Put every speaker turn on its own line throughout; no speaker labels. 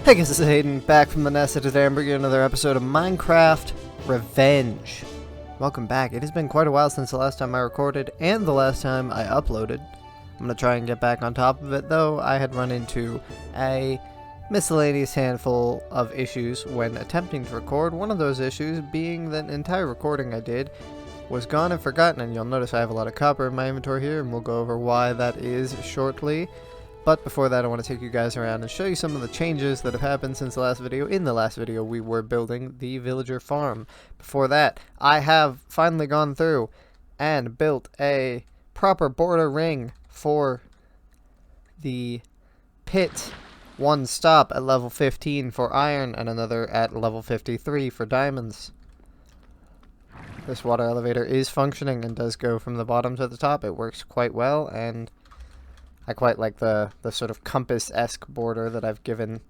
Hey guys, this is Hayden, back from the nest today. I'm bringing you another episode of Minecraft Revenge. Welcome back. It has been quite a while since the last time I recorded and the last time I uploaded. I'm going to try and get back on top of it, though I had run into a miscellaneous handful of issues when attempting to record. One of those issues being that an entire recording I did was gone and forgotten, and you'll notice I have a lot of copper in my inventory here, and we'll go over why that is shortly. But before that, I want to take you guys around and show you some of the changes that have happened since the last video. In the last video, we were building the villager farm. Before that, I have finally gone through and built a proper border ring for the pit. One stop at level 15 for iron and another at level 53 for diamonds. This water elevator is functioning and does go from the bottom to the top. It works quite well, and I quite like the sort of compass-esque border that I've given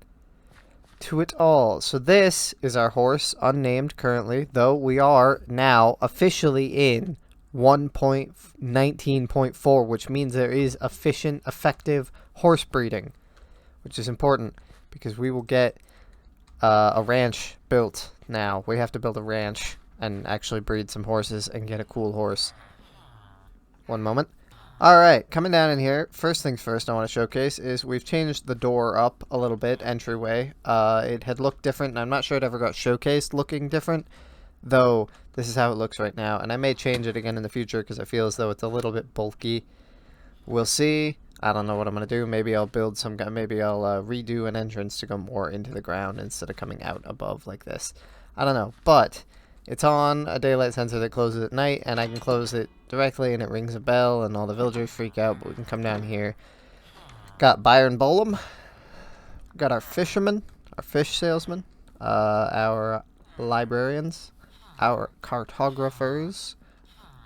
to it all. So this is our horse, unnamed currently, though we are now officially in 1.19.4, which means there is efficient, effective horse breeding, which is important because we will get a ranch built now. We have to build a ranch and actually breed some horses and get a cool horse. One moment. Alright, coming down in here, first things first I want to showcase is we've changed the door up a little bit, entryway. It had looked different, and I'm not sure it ever got showcased looking different, though this is how it looks right now, and I may change it again in the future because I feel as though it's a little bit bulky. We'll see. I don't know what I'm going to do. Maybe I'll build some, maybe I'll redo an entrance to go more into the ground instead of coming out above like this. I don't know, but it's on a daylight sensor that closes at night, and I can close it directly, and it rings a bell, and all the villagers freak out, but we can come down here. Got Byron Bolum. Got our fishermen, our fish salesmen, our librarians, our cartographers.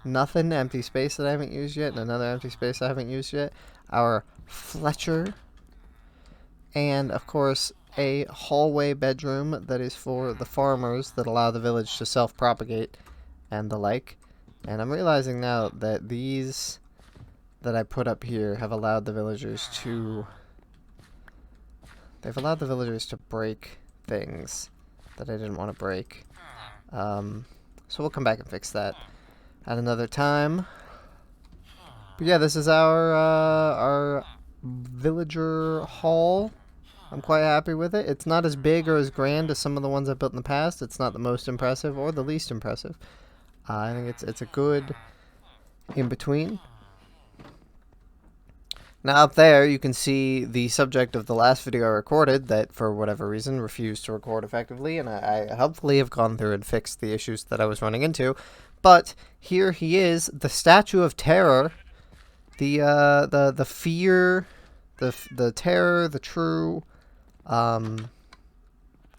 Nothing, empty space that I haven't used yet, and another empty space I haven't used yet. Our Fletcher. And, of course, a hallway bedroom that is for the farmers that allow the village to self-propagate and the like. And I'm realizing now that these that I put up here have allowed the villagers to break things that I didn't want to break. So we'll come back and fix that at another time. But yeah, this is our villager hall. I'm quite happy with it. It's not as big or as grand as some of the ones I've built in the past. It's not the most impressive or the least impressive. I think it's a good in-between. Now up there you can see the subject of the last video I recorded that for whatever reason refused to record effectively, and I hopefully have gone through and fixed the issues that I was running into. But here he is, the statue of terror, the fear, the terror, the true.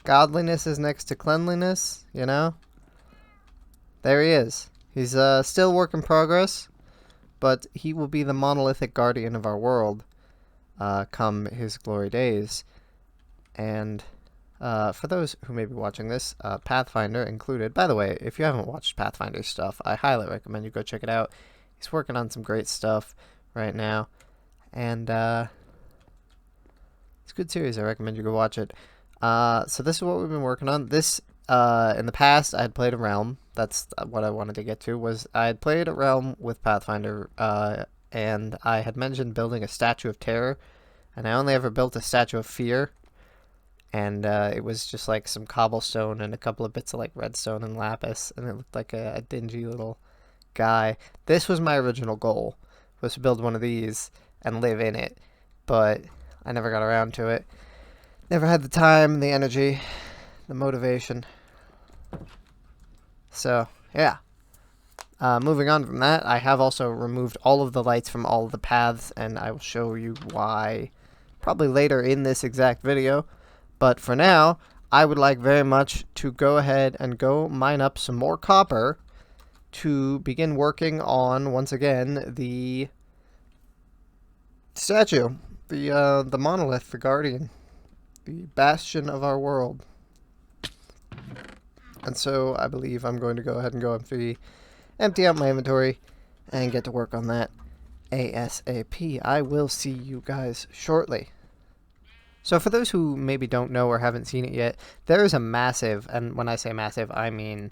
Godliness is next to cleanliness, you know? There he is. He's still work in progress, but he will be the monolithic guardian of our world come his glory days. And for those who may be watching this, Pathfinder included. By the way, if you haven't watched Pathfinder stuff, I highly recommend you go check it out. He's working on some great stuff right now, and it's a good series. I recommend you go watch it. So this is what we've been working on. This, in the past, I had played a realm. That's what I wanted to get to, was I had played a realm with Pathfinder, and I had mentioned building a statue of terror, and I only ever built a statue of fear, and it was just like some cobblestone and a couple of bits of like redstone and lapis, and it looked like a dingy little guy. This was my original goal, was to build one of these and live in it, but I never got around to it. Never had the time, the energy, the motivation. So, yeah. Moving on from that, I have also removed all of the lights from all of the paths, and I will show you why probably later in this exact video. But for now, I would like very much to go ahead and go mine up some more copper to begin working on, once again, the statue. The monolith, the guardian, the bastion of our world. And so I believe I'm going to go ahead and go empty out my inventory and get to work on that ASAP. I will see you guys shortly. So for those who maybe don't know or haven't seen it yet, there is a massive, and when I say massive, I mean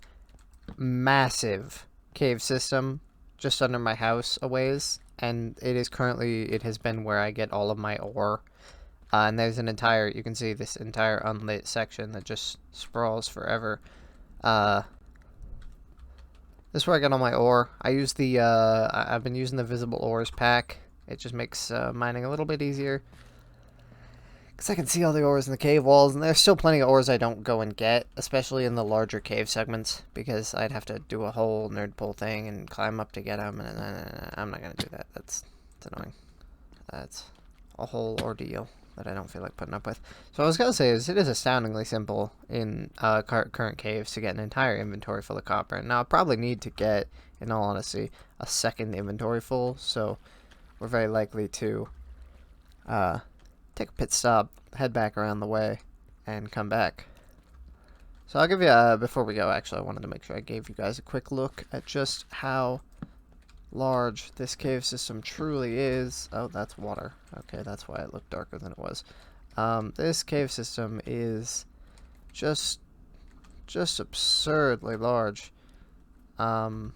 massive cave system just under my house a ways, and it has been where I get all of my ore. And there's an entire, you can see this entire unlit section that just sprawls forever. This is where I get all my ore. I use the, I've been using the visible ores pack. It just makes mining a little bit easier. Because I can see all the ores in the cave walls, and there's still plenty of ores I don't go and get, especially in the larger cave segments, because I'd have to do a whole nerd pull thing and climb up to get them, and I'm not going to do that. That's annoying. That's a whole ordeal that I don't feel like putting up with. So what I was going to say is, it is astoundingly simple in current caves to get an entire inventory full of copper. And now I probably need to get, in all honesty, a second inventory full, so we're very likely to take a pit stop, head back around the way, and come back. So I'll give you, before we go, actually, I wanted to make sure I gave you guys a quick look at just how large this cave system truly is. Oh, that's water. Okay, that's why it looked darker than it was. This cave system is just absurdly large. Yeah.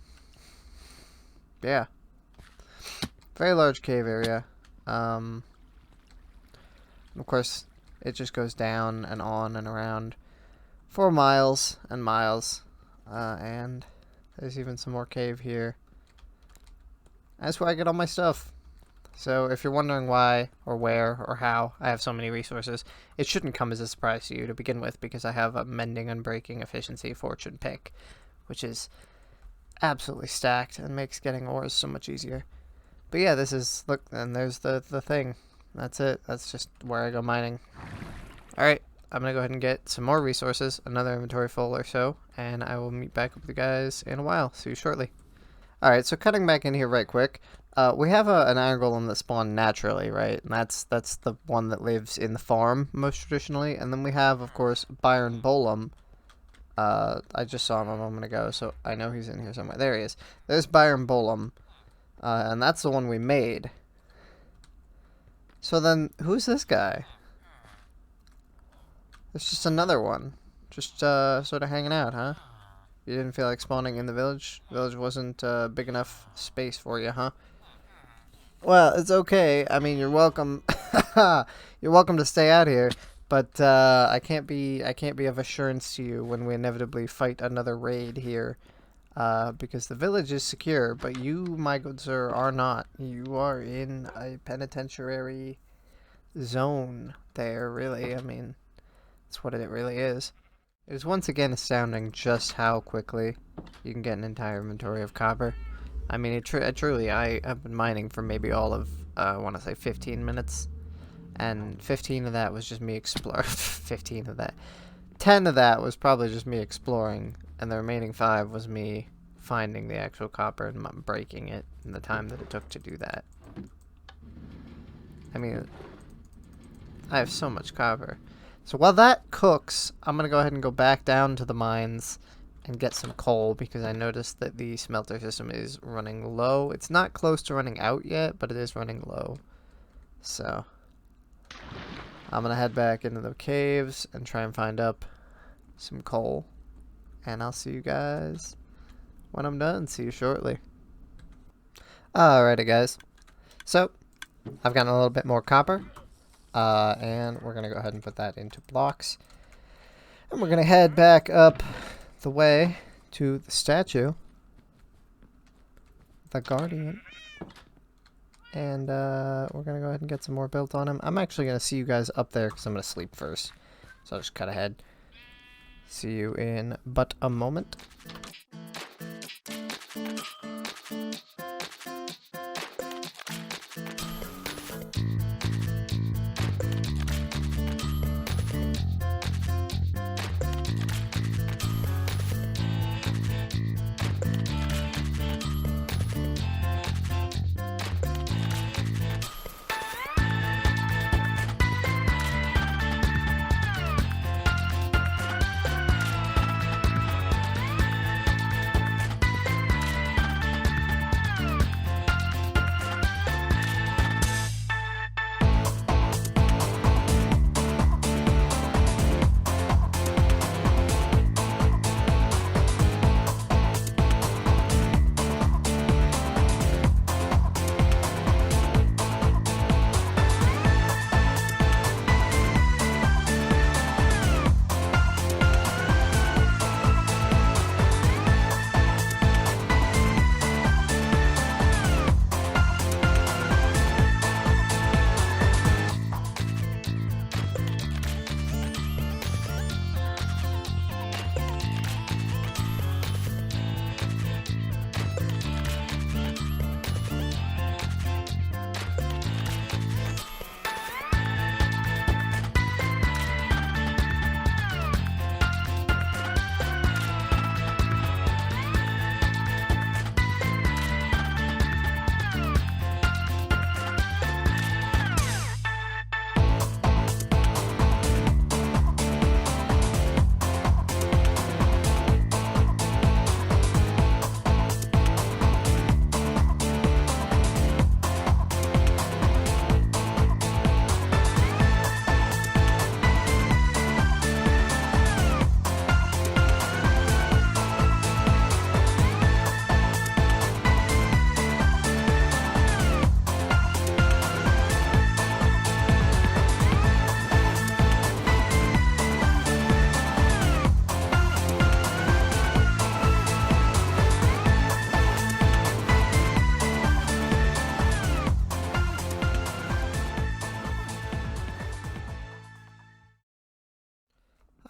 Very large cave area. Of course, it just goes down and on and around for miles and miles. And there's even some more cave here. That's where I get all my stuff. So if you're wondering why or where or how I have so many resources, it shouldn't come as a surprise to you to begin with, because I have a mending, unbreaking, efficiency, fortune pick, which is absolutely stacked and makes getting ores so much easier. But yeah, this is, look, and there's the thing. That's it. That's just where I go mining. Alright, I'm going to go ahead and get some more resources, another inventory full or so, and I will meet back up with you guys in a while. See you shortly. Alright, so cutting back in here right quick, we have an iron golem that spawned naturally, right? And that's the one that lives in the farm, most traditionally. And then we have, of course, Byron Bolum. I just saw him a moment ago, so I know he's in here somewhere. There he is. There's Byron Bolum, and that's the one we made. So then, who's this guy? It's just another one. Just sort of hanging out, huh? You didn't feel like spawning in the village? The village wasn't big enough space for you, huh? Well, it's okay. I mean, you're welcome. You're welcome to stay out here, but I can't be of assurance to you when we inevitably fight another raid here, because the village is secure, but you, my good sir, are not. You are in a penitentiary zone there, really. I mean, that's what it really is. It is once again astounding just how quickly you can get an entire inventory of copper. I mean, truly, I have been mining for maybe all of, I want to say 15 minutes. And 15 of that was just me exploring. 15 of that. 10 of that was probably just me exploring. And the remaining 5 was me finding the actual copper and breaking it in the time that it took to do that. I mean, I have so much copper. So while that cooks, I'm going to go ahead and go back down to the mines and get some coal, because I noticed that the smelter system is running low. It's not close to running out yet, but it is running low. So I'm going to head back into the caves and try and find up some coal. And I'll see you guys when I'm done. See you shortly. Alrighty, guys. So I've gotten a little bit more copper. And we're going to go ahead and put that into blocks. And we're going to head back up the way to the statue. The Guardian. And we're going to go ahead and get some more built on him. I'm actually going to see you guys up there because I'm going to sleep first. So I'll just cut ahead. See you in but a moment.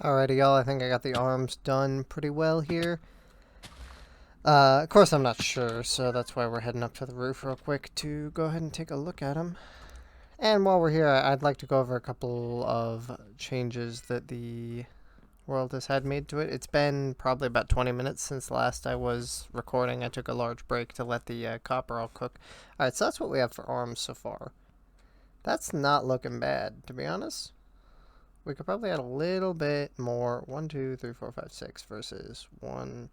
Alrighty, y'all. I think I got the arms done pretty well here. Of course, I'm not sure, so that's why we're heading up to the roof real quick to go ahead and take a look at them. And while we're here, I'd like to go over a couple of changes that the world has had made to it. It's been probably about 20 minutes since last I was recording. I took a large break to let the copper all cook. Alright, so that's what we have for arms so far. That's not looking bad, to be honest. We could probably add a little bit more. 1, 2, 3, 4, 5, 6 versus 1,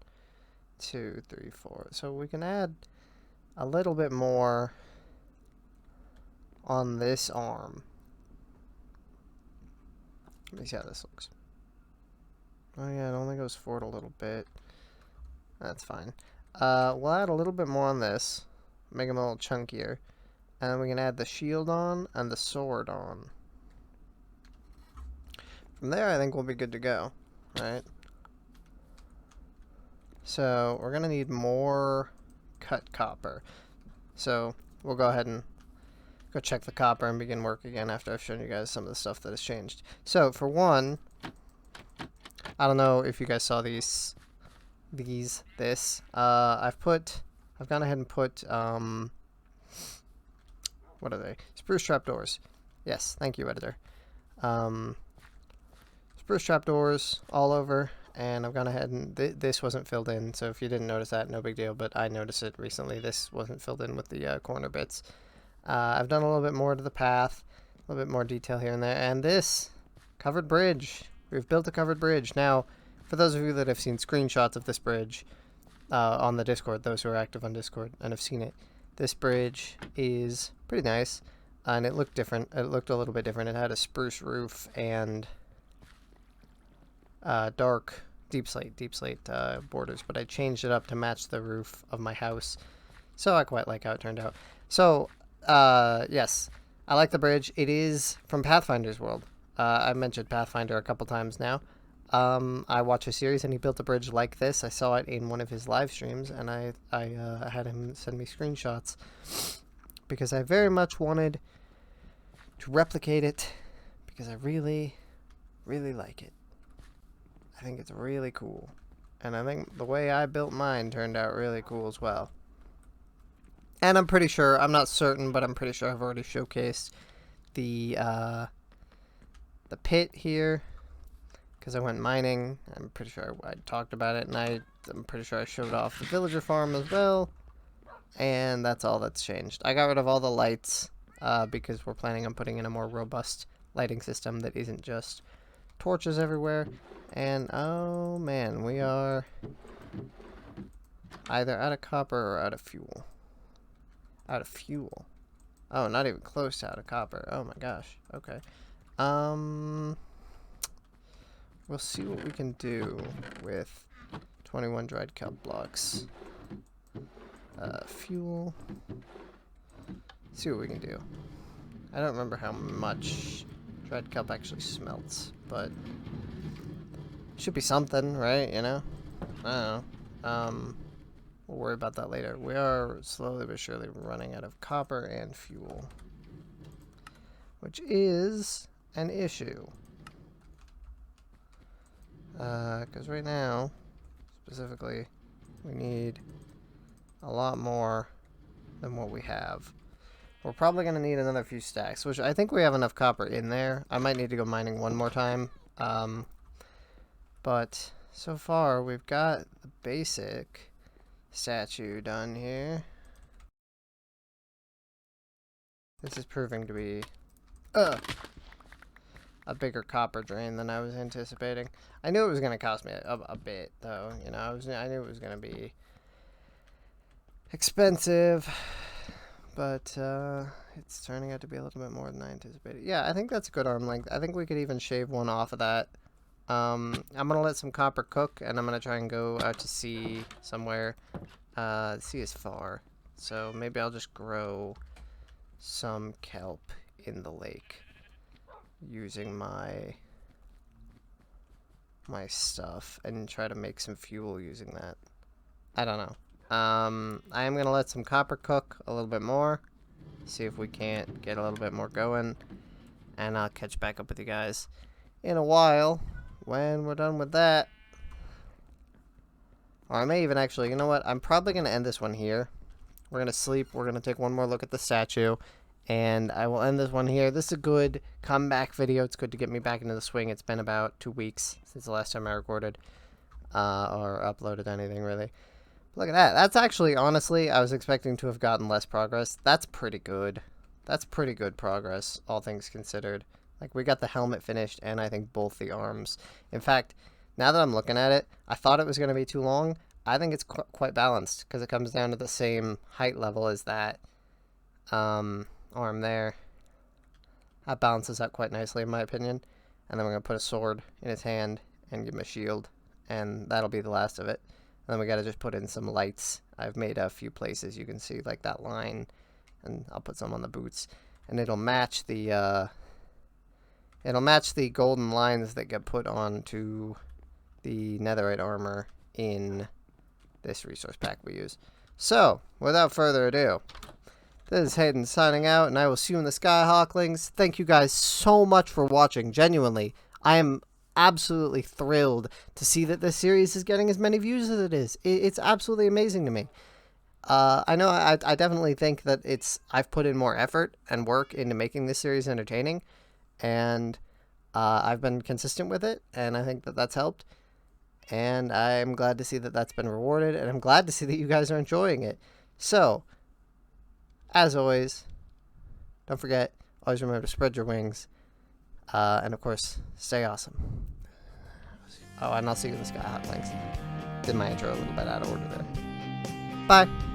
2, 3, 4. So we can add a little bit more on this arm. Let me see how this looks. Oh yeah, it only goes forward a little bit. That's fine. We'll add a little bit more on this. Make them a little chunkier. And then we can add the shield on and the sword on. From there, I think we'll be good to go. Right? So, we're going to need more cut copper. So, we'll go ahead and go check the copper and begin work again after I've shown you guys some of the stuff that has changed. So, for one, I don't know if you guys saw this. I've gone ahead and put, what are they? Spruce trapdoors. Yes, thank you, editor. Spruce trapdoors all over. And I've gone ahead and this wasn't filled in, so if you didn't notice that, no big deal, but I noticed it recently. This wasn't filled in with the corner bits. I've done a little bit more to the path, a little bit more detail here and there, and this covered bridge. We've built a covered bridge. Now, for those of you that have seen screenshots of this bridge on the Discord, those who are active on Discord and have seen it, this bridge is pretty nice, and it looked different. It looked a little bit different. It had a spruce roof and dark deep slate borders, but I changed it up to match the roof of my house, so I quite like how it turned out. So yes, I like the bridge. It is from Pathfinder's world. I've mentioned Pathfinder a couple times now. I watch a series and he built a bridge like this. I saw it in one of his live streams, and I had him send me screenshots because I very much wanted to replicate it because I really like it. I think it's really cool. And I think the way I built mine turned out really cool as well. And I'm pretty sure, I'm not certain, but I'm pretty sure I've already showcased the pit here. Because I went mining. I'm pretty sure I talked about it. And I'm pretty sure I showed off the villager farm as well. And that's all that's changed. I got rid of all the lights because we're planning on putting in a more robust lighting system that isn't just torches everywhere. And oh man, we are either out of copper or out of fuel. Out of fuel. Oh, not even close to out of copper. Oh my gosh. Okay. We'll see what we can do with 21 dried kelp blocks. Fuel. See what we can do. I don't remember how much dried kelp actually smelts, but should be something, right? You know? I don't know. We'll worry about that later. We are slowly but surely running out of copper and fuel, which is an issue. Because right now, specifically, we need a lot more than what we have. We're probably going to need another few stacks, which I think we have enough copper in there. I might need to go mining one more time. But so far, we've got the basic statue done here. This is proving to be a bigger copper drain than I was anticipating. I knew it was going to cost me a bit, though. You know, I knew it was going to be expensive, but it's turning out to be a little bit more than I anticipated. Yeah, I think that's a good arm length. I think we could even shave one off of that. I'm going to let some copper cook, and I'm going to try and go out to sea somewhere. The sea is far, so maybe I'll just grow some kelp in the lake using my stuff and try to make some fuel using that. I don't know. I am going to let some copper cook a little bit more, see if we can't get a little bit more going, and I'll catch back up with you guys in a while when we're done with that, or I may even actually, you know what? I'm probably going to end this one here. We're going to sleep. We're going to take one more look at the statue. And I will end this one here. This is a good comeback video. It's good to get me back into the swing. It's been about 2 weeks since the last time I recorded or uploaded anything, really. But look at that. That's actually, honestly, I was expecting to have gotten less progress. That's pretty good. That's pretty good progress, all things considered. Like, we got the helmet finished, and I think both the arms. In fact, now that I'm looking at it, I thought it was going to be too long. I think it's quite balanced, because it comes down to the same height level as that arm there. That balances out quite nicely, in my opinion. And then we're going to put a sword in his hand and give him a shield, and that'll be the last of it. And then we got to just put in some lights. I've made a few places you can see, like that line, and I'll put some on the boots, and it'll match the golden lines that get put onto the netherite armor in this resource pack we use. So, without further ado, this is Hayden signing out, and I will see you in the Skyhawklings. Thank you guys so much for watching. Genuinely, I am absolutely thrilled to see that this series is getting as many views as it is. It's absolutely amazing to me. I know I definitely think that I've put in more effort and work into making this series entertaining, and I've been consistent with it, and I think that that's helped. And I'm glad to see that that's been rewarded, and I'm glad to see that you guys are enjoying it. So, as always, don't forget, always remember to spread your wings, and of course, stay awesome. Oh, and I'll see you in the Skyhawklings. Did my intro a little bit out of order there. Bye!